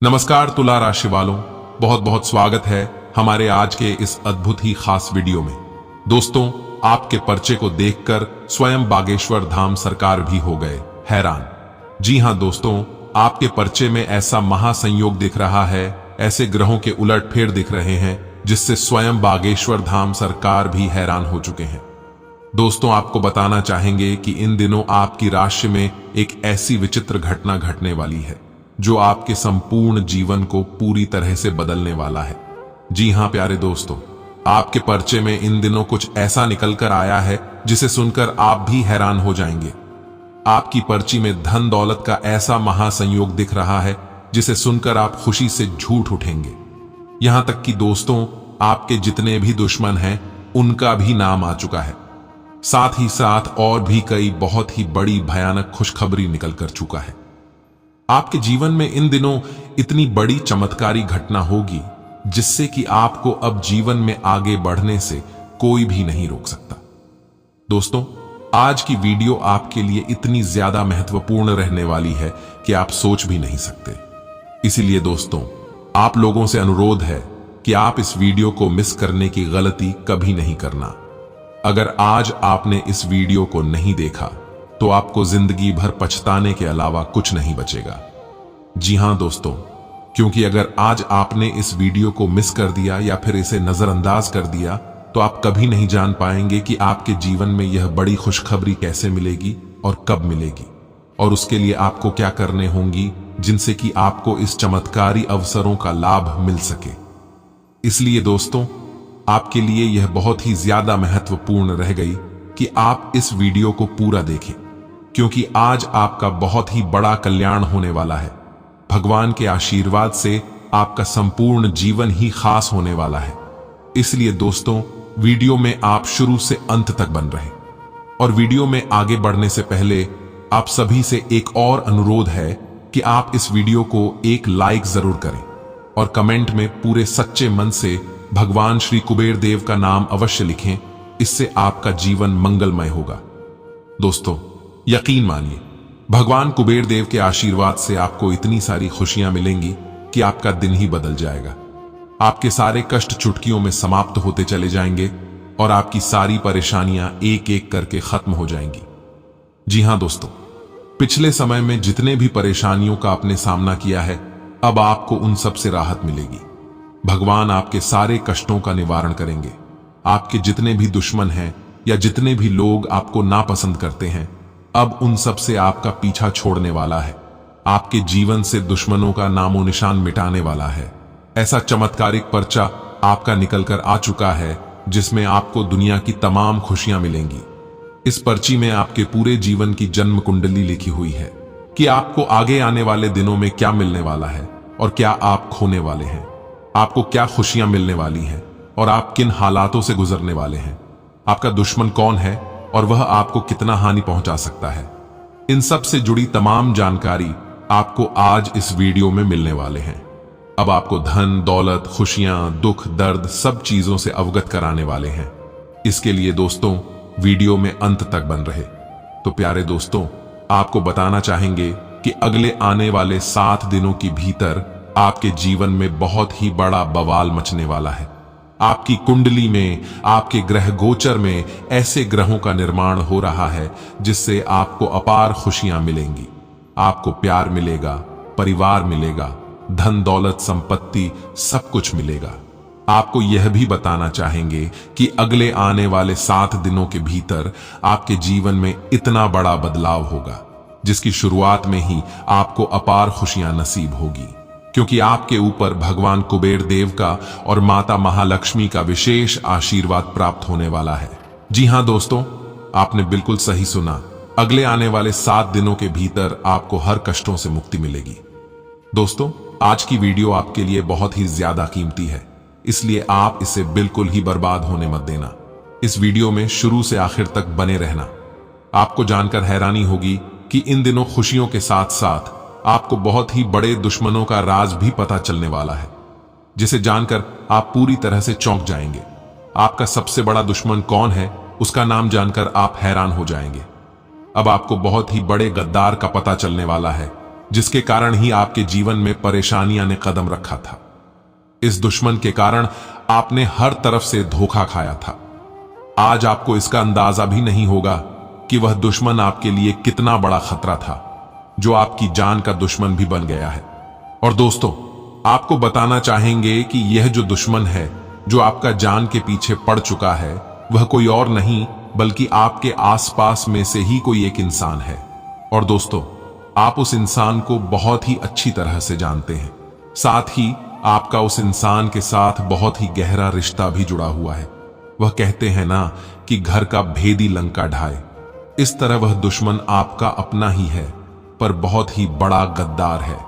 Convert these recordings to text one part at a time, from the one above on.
नमस्कार तुला राशि वालों, बहुत बहुत स्वागत है हमारे आज के इस अद्भुत ही खास वीडियो में। दोस्तों, आपके पर्चे को देखकर स्वयं बागेश्वर धाम सरकार भी हो गए हैरान। जी हां दोस्तों, आपके पर्चे में ऐसा महासंयोग दिख रहा है, ऐसे ग्रहों के उलटफेर दिख रहे हैं जिससे स्वयं बागेश्वर धाम सरकार भी हैरान हो चुके हैं। दोस्तों, आपको बताना चाहेंगे कि इन दिनों आपकी राशि में एक ऐसी विचित्र घटना घटने वाली है जो आपके संपूर्ण जीवन को पूरी तरह से बदलने वाला है। जी हां प्यारे दोस्तों, आपके पर्चे में इन दिनों कुछ ऐसा निकल कर आया है जिसे सुनकर आप भी हैरान हो जाएंगे। आपकी पर्ची में धन दौलत का ऐसा महासंयोग दिख रहा है जिसे सुनकर आप खुशी से झूठ उठेंगे। यहां तक कि दोस्तों, आपके जितने भी दुश्मन हैं उनका भी नाम आ चुका है। साथ ही साथ और भी कई बहुत ही बड़ी भयानक खुशखबरी निकल कर चुका है। आपके जीवन में इन दिनों इतनी बड़ी चमत्कारी घटना होगी जिससे कि आपको अब जीवन में आगे बढ़ने से कोई भी नहीं रोक सकता। दोस्तों, आज की वीडियो आपके लिए इतनी ज्यादा महत्वपूर्ण रहने वाली है कि आप सोच भी नहीं सकते। इसीलिए दोस्तों, आप लोगों से अनुरोध है कि आप इस वीडियो को मिस करने की गलती कभी नहीं करना। अगर आज आपने इस वीडियो को नहीं देखा तो आपको जिंदगी भर पछताने के अलावा कुछ नहीं बचेगा। जी हां दोस्तों, क्योंकि अगर आज आपने इस वीडियो को मिस कर दिया या फिर इसे नजरअंदाज कर दिया तो आप कभी नहीं जान पाएंगे कि आपके जीवन में यह बड़ी खुशखबरी कैसे मिलेगी और कब मिलेगी, और उसके लिए आपको क्या करने होंगी जिनसे कि आपको इस चमत्कारी अवसरों का लाभ मिल सके। इसलिए दोस्तों, आपके लिए यह बहुत ही ज्यादा महत्वपूर्ण रह गई कि आप इस वीडियो को पूरा देखें, क्योंकि आज आपका बहुत ही बड़ा कल्याण होने वाला है। भगवान के आशीर्वाद से आपका संपूर्ण जीवन ही खास होने वाला है। इसलिए दोस्तों, वीडियो में आप शुरू से अंत तक बन रहे। और वीडियो में आगे बढ़ने से पहले आप सभी से एक और अनुरोध है कि आप इस वीडियो को एक लाइक जरूर करें और कमेंट में पूरे सच्चे मन से भगवान श्री कुबेर देव का नाम अवश्य लिखें। इससे आपका जीवन मंगलमय होगा। दोस्तों, यकीन मानिए, भगवान कुबेर देव के आशीर्वाद से आपको इतनी सारी खुशियां मिलेंगी कि आपका दिन ही बदल जाएगा। आपके सारे कष्ट चुटकियों में समाप्त होते चले जाएंगे और आपकी सारी परेशानियां एक एक करके खत्म हो जाएंगी। जी हां दोस्तों, पिछले समय में जितने भी परेशानियों का आपने सामना किया है, अब आपको उन सब से राहत मिलेगी। भगवान आपके सारे कष्टों का निवारण करेंगे। आपके जितने भी दुश्मन हैं या जितने भी लोग आपको नापसंद करते हैं, अब उन सब से आपका पीछा छोड़ने वाला है। आपके जीवन से दुश्मनों का नामो निशान मिटाने वाला है। ऐसा चमत्कारिक पर्चा आपका निकलकर आ चुका है जिसमें आपको दुनिया की तमाम खुशियां मिलेंगी। इस पर्ची में आपके पूरे जीवन की जन्म कुंडली लिखी हुई है कि आपको आगे आने वाले दिनों में क्या मिलने वाला है और क्या आप खोने वाले हैं। आपको क्या खुशियां मिलने वाली हैं और आप किन हालातों से गुजरने वाले हैं। आपका दुश्मन कौन है और वह आपको कितना हानि पहुंचा सकता है। इन सब से जुड़ी तमाम जानकारी आपको आज इस वीडियो में मिलने वाले हैं। अब आपको धन दौलत, खुशियां, दुख, दर्द सब चीजों से अवगत कराने वाले हैं। इसके लिए दोस्तों, वीडियो में अंत तक बन रहे। तो प्यारे दोस्तों, आपको बताना चाहेंगे कि अगले आने वाले 7 दिनों के भीतर आपके जीवन में बहुत ही बड़ा बवाल मचने वाला है। आपकी कुंडली में, आपके ग्रह गोचर में ऐसे ग्रहों का निर्माण हो रहा है जिससे आपको अपार खुशियां मिलेंगी। आपको प्यार मिलेगा, परिवार मिलेगा, धन दौलत संपत्ति सब कुछ मिलेगा। आपको यह भी बताना चाहेंगे कि अगले आने वाले 7 दिनों के भीतर आपके जीवन में इतना बड़ा बदलाव होगा जिसकी शुरुआत में ही आपको अपार खुशियां नसीब होगी, क्योंकि आपके ऊपर भगवान कुबेर देव का और माता महालक्ष्मी का विशेष आशीर्वाद प्राप्त होने वाला है। जी हां दोस्तों, आपने बिल्कुल सही सुना। अगले आने वाले 7 दिनों के भीतर आपको हर कष्टों से मुक्ति मिलेगी। दोस्तों, आज की वीडियो आपके लिए बहुत ही ज्यादा कीमती है, इसलिए आप इसे बिल्कुल ही बर्बाद होने मत देना। इस वीडियो में शुरू से आखिर तक बने रहना। आपको जानकर हैरानी होगी कि इन दिनों खुशियों के साथ साथ आपको बहुत ही बड़े दुश्मनों का राज भी पता चलने वाला है, जिसे जानकर आप पूरी तरह से चौंक जाएंगे। आपका सबसे बड़ा दुश्मन कौन है, उसका नाम जानकर आप हैरान हो जाएंगे। अब आपको बहुत ही बड़े गद्दार का पता चलने वाला है जिसके कारण ही आपके जीवन में परेशानियां ने कदम रखा था। इस दुश्मन के कारण आपने हर तरफ से धोखा खाया था। आज आपको इसका अंदाजा भी नहीं होगा कि वह दुश्मन आपके लिए कितना बड़ा खतरा था, जो आपकी जान का दुश्मन भी बन गया है। और दोस्तों, आपको बताना चाहेंगे कि यह जो दुश्मन है, जो आपका जान के पीछे पड़ चुका है, वह कोई और नहीं बल्कि आपके आसपास में से ही कोई एक इंसान है। और दोस्तों, आप उस इंसान को बहुत ही अच्छी तरह से जानते हैं। साथ ही आपका उस इंसान के साथ बहुत ही गहरा रिश्ता भी जुड़ा हुआ है। वह कहते हैं ना कि घर का भेदी लंका ढाए। इस तरह वह दुश्मन आपका अपना ही है, पर बहुत ही बड़ा गद्दार है।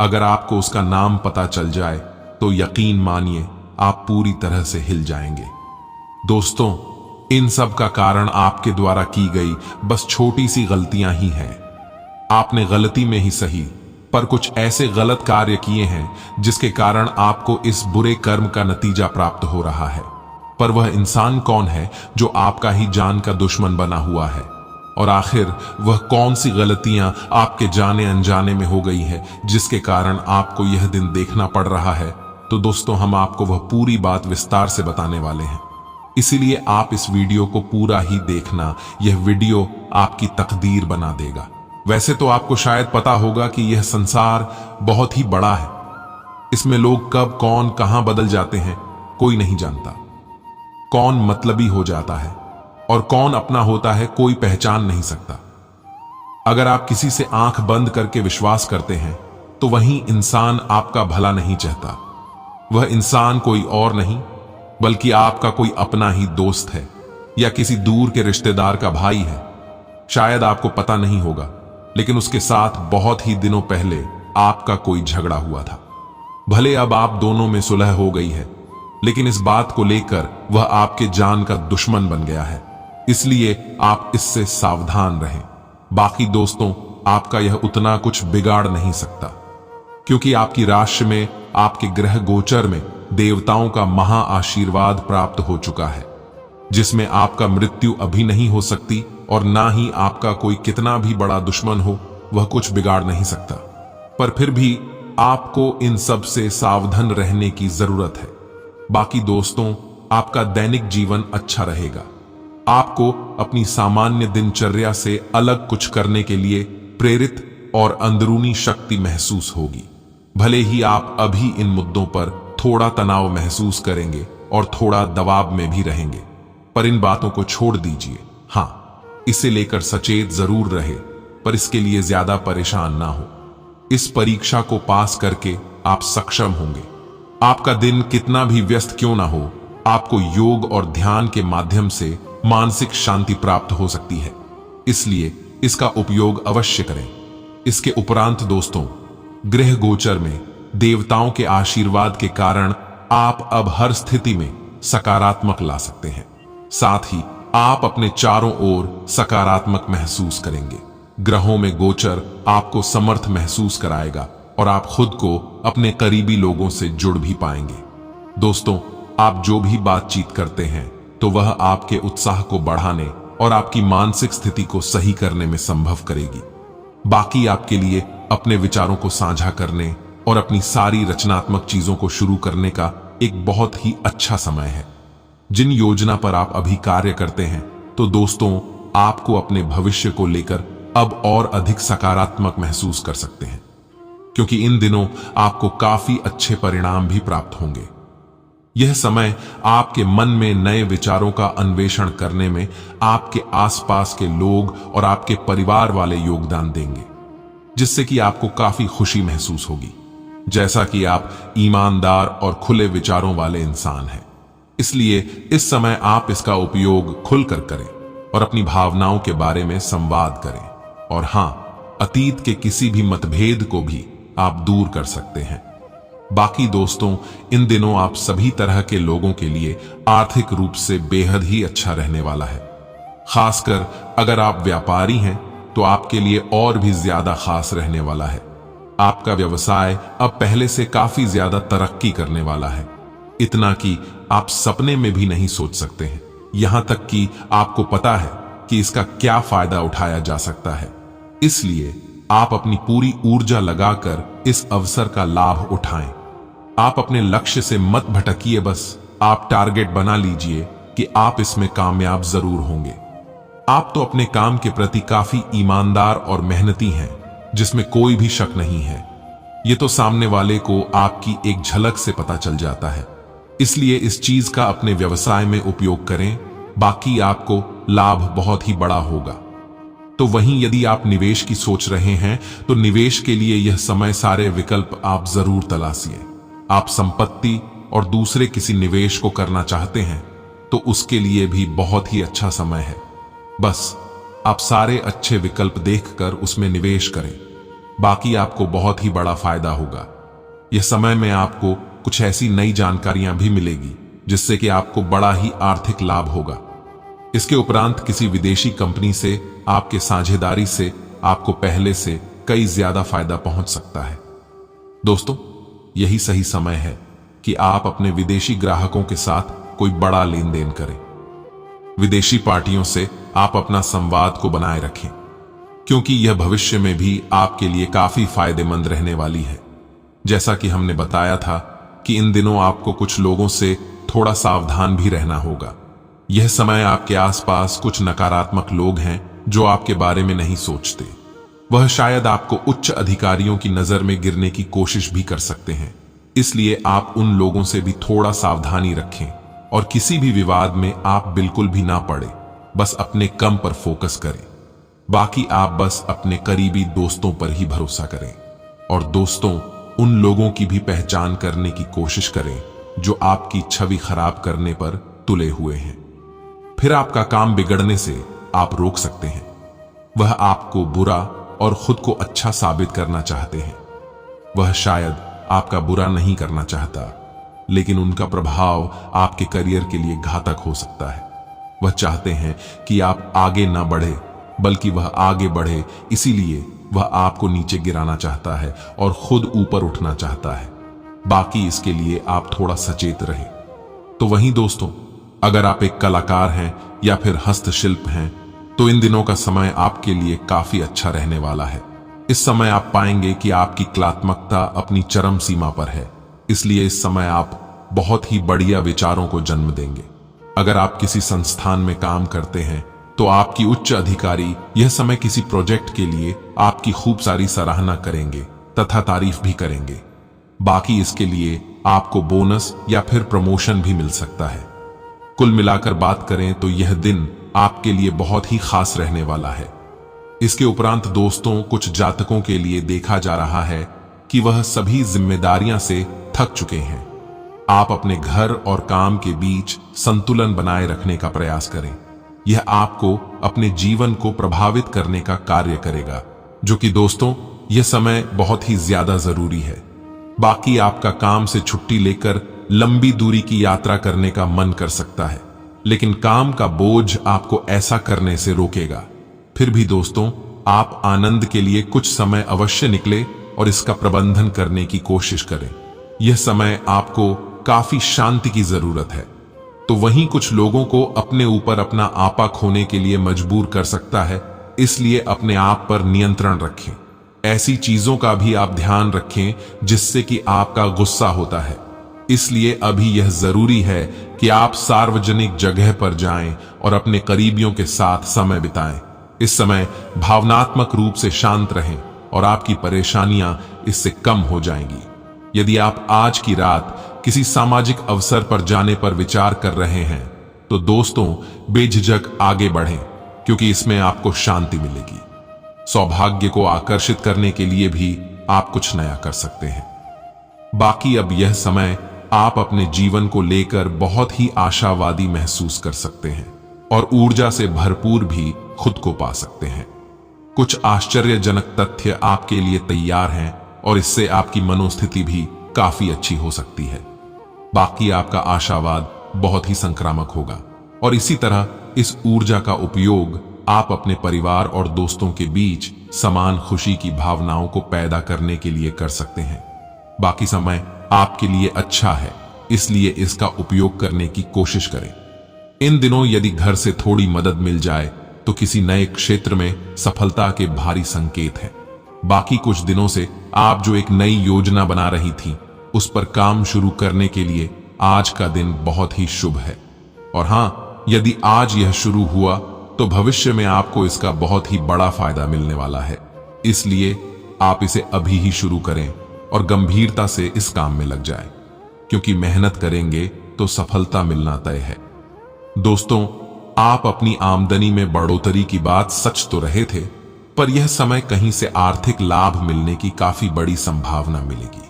अगर आपको उसका नाम पता चल जाए तो यकीन मानिए आप पूरी तरह से हिल जाएंगे। दोस्तों, इन सब का कारण आपके द्वारा की गई बस छोटी सी गलतियां ही हैं। आपने गलती में ही सही, पर कुछ ऐसे गलत कार्य किए हैं जिसके कारण आपको इस बुरे कर्म का नतीजा प्राप्त हो रहा है। पर वह इंसान कौन है जो आपका ही जान का दुश्मन बना हुआ है? और आखिर वह कौन सी गलतियां आपके जाने अनजाने में हो गई है जिसके कारण आपको यह दिन देखना पड़ रहा है? तो दोस्तों, हम आपको वह पूरी बात विस्तार से बताने वाले हैं, इसीलिए आप इस वीडियो को पूरा ही देखना। यह वीडियो आपकी तकदीर बना देगा। वैसे तो आपको शायद पता होगा कि यह संसार बहुत ही बड़ा है। इसमें लोग कब कौन कहां बदल जाते हैं कोई नहीं जानता। कौन मतलबी हो जाता है और कौन अपना होता है कोई पहचान नहीं सकता। अगर आप किसी से आंख बंद करके विश्वास करते हैं तो वही इंसान आपका भला नहीं चाहता। वह इंसान कोई और नहीं बल्कि आपका कोई अपना ही दोस्त है या किसी दूर के रिश्तेदार का भाई है। शायद आपको पता नहीं होगा, लेकिन उसके साथ बहुत ही दिनों पहले आपका कोई झगड़ा हुआ था। भले अब आप दोनों में सुलह हो गई है, लेकिन इस बात को लेकर वह आपके जान का दुश्मन बन गया है। इसलिए आप इससे सावधान रहें। बाकी दोस्तों, आपका यह उतना कुछ बिगाड़ नहीं सकता, क्योंकि आपकी राशि में, आपके ग्रह गोचर में देवताओं का महा आशीर्वाद प्राप्त हो चुका है, जिसमें आपका मृत्यु अभी नहीं हो सकती और ना ही आपका कोई कितना भी बड़ा दुश्मन हो वह कुछ बिगाड़ नहीं सकता। पर फिर भी आपको इन सब से सावधान रहने की जरूरत है। बाकी दोस्तों, आपका दैनिक जीवन अच्छा रहेगा। आपको अपनी सामान्य दिनचर्या से अलग कुछ करने के लिए प्रेरित और अंदरूनी शक्ति महसूस होगी। भले ही आप अभी इन मुद्दों पर थोड़ा तनाव महसूस करेंगे और थोड़ा दबाव में भी रहेंगे, पर इन बातों को छोड़ दीजिए। हाँ, इसे लेकर सचेत जरूर रहे, पर इसके लिए ज्यादा परेशान ना हो। इस परीक्षा को पास करके आप सक्षम होंगे। आपका दिन कितना भी व्यस्त क्यों ना हो, आपको योग और ध्यान के माध्यम से मानसिक शांति प्राप्त हो सकती है। इसलिए इसका उपयोग अवश्य करें। इसके उपरांत दोस्तों, ग्रह गोचर में देवताओं के आशीर्वाद के कारण आप अब हर स्थिति में सकारात्मक ला सकते हैं। साथ ही आप अपने चारों ओर सकारात्मक महसूस करेंगे। ग्रहों में गोचर आपको समर्थ महसूस कराएगा और आप खुद को अपने करीबी लोगों से जुड़ भी पाएंगे। दोस्तों, आप जो भी बातचीत करते हैं तो वह आपके उत्साह को बढ़ाने और आपकी मानसिक स्थिति को सही करने में संभव करेगी। बाकी आपके लिए अपने विचारों को साझा करने और अपनी सारी रचनात्मक चीजों को शुरू करने का एक बहुत ही अच्छा समय है। जिन योजना पर आप अभी कार्य करते हैं, तो दोस्तों, आपको अपने भविष्य को लेकर अब और अधिक सकारात्मक महसूस कर सकते हैं, क्योंकि इन दिनों आपको काफी अच्छे परिणाम भी प्राप्त होंगे। यह समय आपके मन में नए विचारों का अन्वेषण करने में आपके आसपास के लोग और आपके परिवार वाले योगदान देंगे, जिससे कि आपको काफी खुशी महसूस होगी, जैसा कि आप ईमानदार और खुले विचारों वाले इंसान हैं। इसलिए इस समय आप इसका उपयोग खुलकर करें और अपनी भावनाओं के बारे में संवाद करें। और हां, अतीत के किसी भी मतभेद को भी आप दूर कर सकते हैं। बाकी दोस्तों, इन दिनों आप सभी तरह के लोगों के लिए आर्थिक रूप से बेहद ही अच्छा रहने वाला है। खासकर अगर आप व्यापारी हैं तो आपके लिए और भी ज्यादा खास रहने वाला है। आपका व्यवसाय अब पहले से काफी ज्यादा तरक्की करने वाला है, इतना कि आप सपने में भी नहीं सोच सकते हैं। यहां तक कि आपको पता है कि इसका क्या फायदा उठाया जा सकता है। इसलिए आप अपनी पूरी ऊर्जा लगाकर इस अवसर का लाभ उठाएं। आप अपने लक्ष्य से मत भटकिए, बस आप टारगेट बना लीजिए कि आप इसमें कामयाब जरूर होंगे। आप तो अपने काम के प्रति काफी ईमानदार और मेहनती हैं, जिसमें कोई भी शक नहीं है। ये तो सामने वाले को आपकी एक झलक से पता चल जाता है। इसलिए इस चीज का अपने व्यवसाय में उपयोग करें, बाकी आपको लाभ बहुत ही बड़ा होगा। तो वहीं यदि आप निवेश की सोच रहे हैं तो निवेश के लिए यह समय सारे विकल्प आप जरूर तलाशिए। आप संपत्ति और दूसरे किसी निवेश को करना चाहते हैं तो उसके लिए भी बहुत ही अच्छा समय है। बस आप सारे अच्छे विकल्प देखकर उसमें निवेश करें, बाकी आपको बहुत ही बड़ा फायदा होगा। यह समय में आपको कुछ ऐसी नई जानकारियां भी मिलेगी जिससे कि आपको बड़ा ही आर्थिक लाभ होगा। इसके उपरांत किसी विदेशी कंपनी से आपके साझेदारी से आपको पहले से कई ज्यादा फायदा पहुंच सकता है। दोस्तों, यही सही समय है कि आप अपने विदेशी ग्राहकों के साथ कोई बड़ा लेन देन करें। विदेशी पार्टियों से आप अपना संवाद को बनाए रखें, क्योंकि यह भविष्य में भी आपके लिए काफी फायदेमंद रहने वाली है। जैसा कि हमने बताया था कि इन दिनों आपको कुछ लोगों से थोड़ा सावधान भी रहना होगा। यह समय आपके आसपास कुछ नकारात्मक लोग हैं जो आपके बारे में नहीं सोचते। वह शायद आपको उच्च अधिकारियों की नजर में गिरने की कोशिश भी कर सकते हैं। इसलिए आप उन लोगों से भी थोड़ा सावधानी रखें और किसी भी विवाद में आप बिल्कुल भी ना पड़े। बस अपने काम पर फोकस करें, बाकी आप बस अपने करीबी दोस्तों पर ही भरोसा करें। और दोस्तों, उन लोगों की भी पहचान करने की कोशिश करें जो आपकी छवि खराब करने पर तुले हुए हैं। फिर आपका काम बिगड़ने से आप रोक सकते हैं। वह आपको बुरा और खुद को अच्छा साबित करना चाहते हैं। वह शायद आपका बुरा नहीं करना चाहता, लेकिन उनका प्रभाव आपके करियर के लिए घातक हो सकता है। वह चाहते हैं कि आप आगे ना बढ़े, बल्कि वह आगे बढ़े, इसीलिए वह आपको नीचे गिराना चाहता है और खुद ऊपर उठना चाहता है। बाकी इसके लिए आप थोड़ा सचेत रहें। तो वहीं दोस्तों, अगर आप एक कलाकार हैं या फिर हस्तशिल्प हैं तो इन दिनों का समय आपके लिए काफी अच्छा रहने वाला है। इस समय आप पाएंगे कि आपकी कलात्मकता अपनी चरम सीमा पर है, इसलिए इस समय आप बहुत ही बढ़िया विचारों को जन्म देंगे। अगर आप किसी संस्थान में काम करते हैं तो आपकी उच्च अधिकारी यह समय किसी प्रोजेक्ट के लिए आपकी खूब सारी सराहना करेंगे तथा तारीफ भी करेंगे। बाकी इसके लिए आपको बोनस या फिर प्रमोशन भी मिल सकता है। कुल मिलाकर बात करें तो यह दिन आपके लिए बहुत ही खास रहने वाला है। इसके उपरांत दोस्तों, कुछ जातकों के लिए देखा जा रहा है कि वह सभी जिम्मेदारियां से थक चुके हैं। आप अपने घर और काम के बीच संतुलन बनाए रखने का प्रयास करें। यह आपको अपने जीवन को प्रभावित करने का कार्य करेगा, जो कि दोस्तों यह समय बहुत ही ज्यादा जरूरी है। बाकी आपका काम से छुट्टी लेकर लंबी दूरी की यात्रा करने का मन कर सकता है, लेकिन काम का बोझ आपको ऐसा करने से रोकेगा। फिर भी दोस्तों, आप आनंद के लिए कुछ समय अवश्य निकले और इसका प्रबंधन करने की कोशिश करें। यह समय आपको काफी शांति की जरूरत है। तो वहीं कुछ लोगों को अपने ऊपर अपना आपा खोने के लिए मजबूर कर सकता है, इसलिए अपने आप पर नियंत्रण रखें। ऐसी चीजों का भी आप ध्यान रखें जिससे कि आपका गुस्सा होता है। इसलिए अभी यह जरूरी है कि आप सार्वजनिक जगह पर जाएं और अपने करीबियों के साथ समय बिताएं। इस समय भावनात्मक रूप से शांत रहें और आपकी परेशानियां इससे कम हो जाएंगी। यदि आप आज की रात किसी सामाजिक अवसर पर जाने पर विचार कर रहे हैं तो दोस्तों, बेझिझक आगे बढ़ें, क्योंकि इसमें आपको शांति मिलेगी। सौभाग्य को आकर्षित करने के लिए भी आप कुछ नया कर सकते हैं। बाकी अब यह समय आप अपने जीवन को लेकर बहुत ही आशावादी महसूस कर सकते हैं और ऊर्जा से भरपूर भी खुद को पा सकते हैं। कुछ आश्चर्यजनक तथ्य आपके लिए तैयार हैं और इससे आपकी मनोस्थिति भी काफी अच्छी हो सकती है। बाकी आपका आशावाद बहुत ही संक्रामक होगा और इसी तरह इस ऊर्जा का उपयोग आप अपने परिवार और दोस्तों के बीच समान खुशी की भावनाओं को पैदा करने के लिए कर सकते हैं। बाकी समय आपके लिए अच्छा है, इसलिए इसका उपयोग करने की कोशिश करें। इन दिनों यदि घर से थोड़ी मदद मिल जाए तो किसी नए क्षेत्र में सफलता के भारी संकेत हैं। बाकी कुछ दिनों से आप जो एक नई योजना बना रही थी उस पर काम शुरू करने के लिए आज का दिन बहुत ही शुभ है। और हाँ, यदि आज यह शुरू हुआ तो भविष्य में आपको इसका बहुत ही बड़ा फायदा मिलने वाला है। इसलिए आप इसे अभी ही शुरू करें और गंभीरता से इस काम में लग जाएं, क्योंकि मेहनत करेंगे तो सफलता मिलना तय है। दोस्तों, आप अपनी आमदनी में बढ़ोतरी की बात सच तो रहे थे, पर यह समय कहीं से आर्थिक लाभ मिलने की काफी बड़ी संभावना मिलेगी।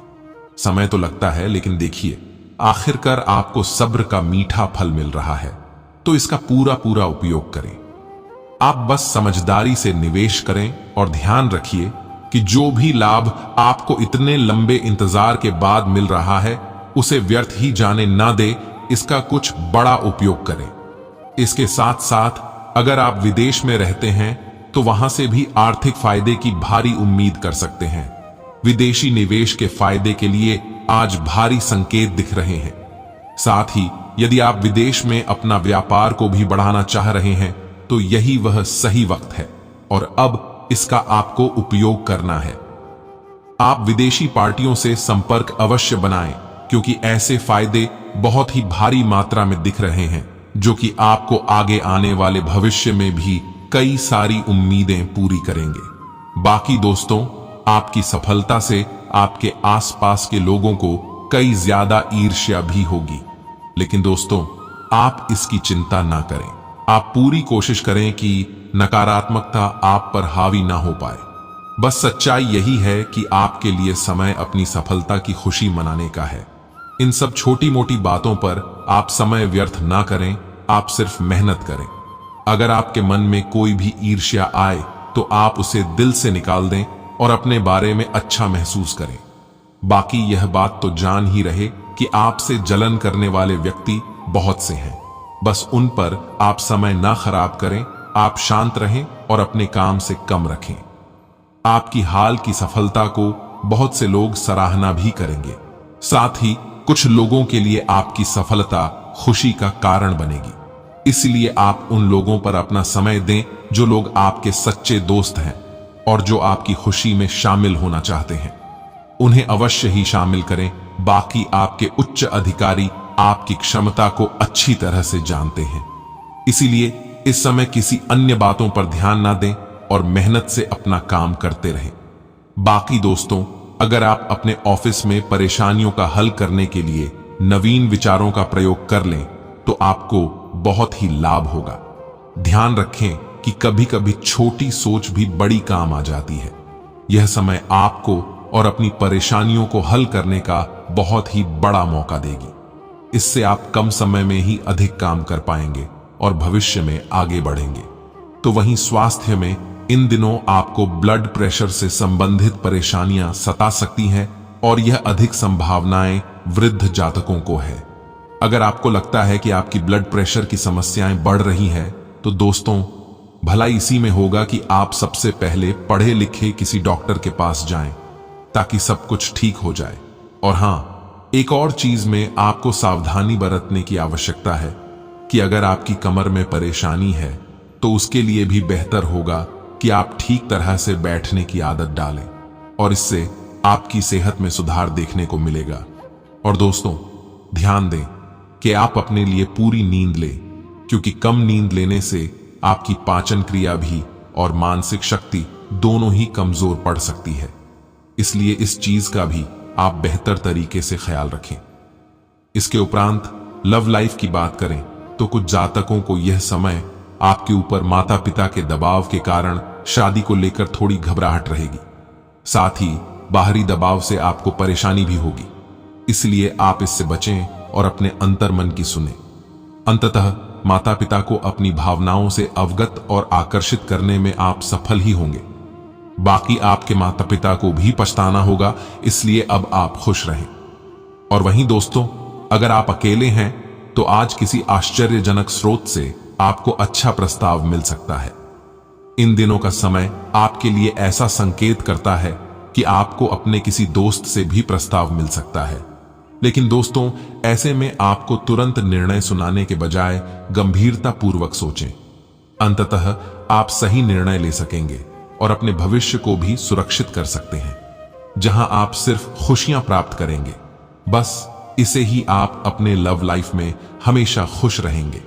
समय तो लगता है, लेकिन देखिए, आखिरकार आपको सब्र का मीठा फल मिल रहा है, तो इसका पूरा पूरा उपयोग करें। आप बस समझदारी से निवेश करें और ध्यान रखिए कि जो भी लाभ आपको इतने लंबे इंतजार के बाद मिल रहा है उसे व्यर्थ ही जाने ना दे, इसका कुछ बड़ा उपयोग करें। इसके साथ साथ अगर आप विदेश में रहते हैं तो वहां से भी आर्थिक फायदे की भारी उम्मीद कर सकते हैं। विदेशी निवेश के फायदे के लिए आज भारी संकेत दिख रहे हैं। साथ ही यदि आप विदेश में अपना व्यापार को भी बढ़ाना चाह रहे हैं तो यही वह सही वक्त है और अब इसका आपको उपयोग करना है। आप विदेशी पार्टियों से संपर्क अवश्य बनाएं, क्योंकि ऐसे फायदे बहुत ही भारी मात्रा में दिख रहे हैं जो कि आपको आगे आने वाले भविष्य में भी कई सारी उम्मीदें पूरी करेंगे। बाकी दोस्तों, आपकी सफलता से आपके आसपास के लोगों को कई ज्यादा ईर्ष्या भी होगी, लेकिन दोस्तों आप इसकी चिंता ना करें। आप पूरी कोशिश करें कि नकारात्मकता आप पर हावी ना हो पाए। बस सच्चाई यही है कि आपके लिए समय अपनी सफलता की खुशी मनाने का है। इन सब छोटी मोटी बातों पर आप समय व्यर्थ ना करें, आप सिर्फ मेहनत करें। अगर आपके मन में कोई भी ईर्ष्या आए तो आप उसे दिल से निकाल दें और अपने बारे में अच्छा महसूस करें। बाकी यह बात तो जान ही रहे कि आपसे जलन करने वाले व्यक्ति बहुत से हैं। बस उन पर आप समय ना खराब करें, आप शांत रहें और अपने काम से कम रखें। आपकी हाल की सफलता को बहुत से लोग सराहना भी करेंगे। साथ ही कुछ लोगों के लिए आपकी सफलता खुशी का कारण बनेगी। इसलिए आप उन लोगों पर अपना समय दें जो लोग आपके सच्चे दोस्त हैं और जो आपकी खुशी में शामिल होना चाहते हैं। उन्हें अवश्य ही शामिल करें। बाकी आपके उच्च अधिकारी आपकी क्षमता को अच्छी तरह से जानते हैं, इसीलिए इस समय किसी अन्य बातों पर ध्यान ना दें और मेहनत से अपना काम करते रहें। बाकी दोस्तों, अगर आप अपने ऑफिस में परेशानियों का हल करने के लिए नवीन विचारों का प्रयोग कर लें तो आपको बहुत ही लाभ होगा। ध्यान रखें कि कभी कभी छोटी सोच भी बड़ी काम आ जाती है। यह समय आपको और अपनी परेशानियों को हल करने का बहुत ही बड़ा मौका देगी। इससे आप कम समय में ही अधिक काम कर पाएंगे और भविष्य में आगे बढ़ेंगे। तो वहीं स्वास्थ्य में इन दिनों आपको ब्लड प्रेशर से संबंधित परेशानियां सता सकती हैं और यह अधिक संभावनाएं वृद्ध जातकों को है। अगर आपको लगता है कि आपकी ब्लड प्रेशर की समस्याएं बढ़ रही हैं तो दोस्तों, भला इसी में होगा कि आप सबसे पहले पढ़े लिखे किसी डॉक्टर के पास जाएं ताकि सब कुछ ठीक हो जाए। और हां, एक और चीज में आपको सावधानी बरतने की आवश्यकता है कि अगर आपकी कमर में परेशानी है तो उसके लिए भी बेहतर होगा कि आप ठीक तरह से बैठने की आदत डालें और इससे आपकी सेहत में सुधार देखने को मिलेगा। और दोस्तों, ध्यान दें कि आप अपने लिए पूरी नींद लें, क्योंकि कम नींद लेने से आपकी पाचन क्रिया भी और मानसिक शक्ति दोनों ही कमजोर पड़ सकती है। इसलिए इस चीज का भी आप बेहतर तरीके से ख्याल रखें। इसके उपरांत लव लाइफ की बात करें तो कुछ जातकों को यह समय आपके ऊपर माता पिता के दबाव के कारण शादी को लेकर थोड़ी घबराहट रहेगी। साथ ही बाहरी दबाव से आपको परेशानी भी होगी, इसलिए आप इससे बचें और अपने अंतर्मन की सुनें। अंततः माता पिता को अपनी भावनाओं से अवगत और आकर्षित करने में आप सफल ही होंगे। बाकी आपके माता पिता को भी पछताना होगा, इसलिए अब आप खुश रहें। और वहीं दोस्तों, अगर आप अकेले हैं तो आज किसी आश्चर्यजनक स्रोत से आपको अच्छा प्रस्ताव मिल सकता है। इन दिनों का समय आपके लिए ऐसा संकेत करता है कि आपको अपने किसी दोस्त से भी प्रस्ताव मिल सकता है। लेकिन दोस्तों, ऐसे में आपको तुरंत निर्णय सुनाने के बजाय गंभीरता पूर्वक सोचें। अंततः आप सही निर्णय ले सकेंगे, और अपने भविष्य को भी सुरक्षित कर सकते हैं, जहां आप सिर्फ खुशियां प्राप्त करेंगे। बस इसे ही आप अपने लव लाइफ में हमेशा खुश रहेंगे।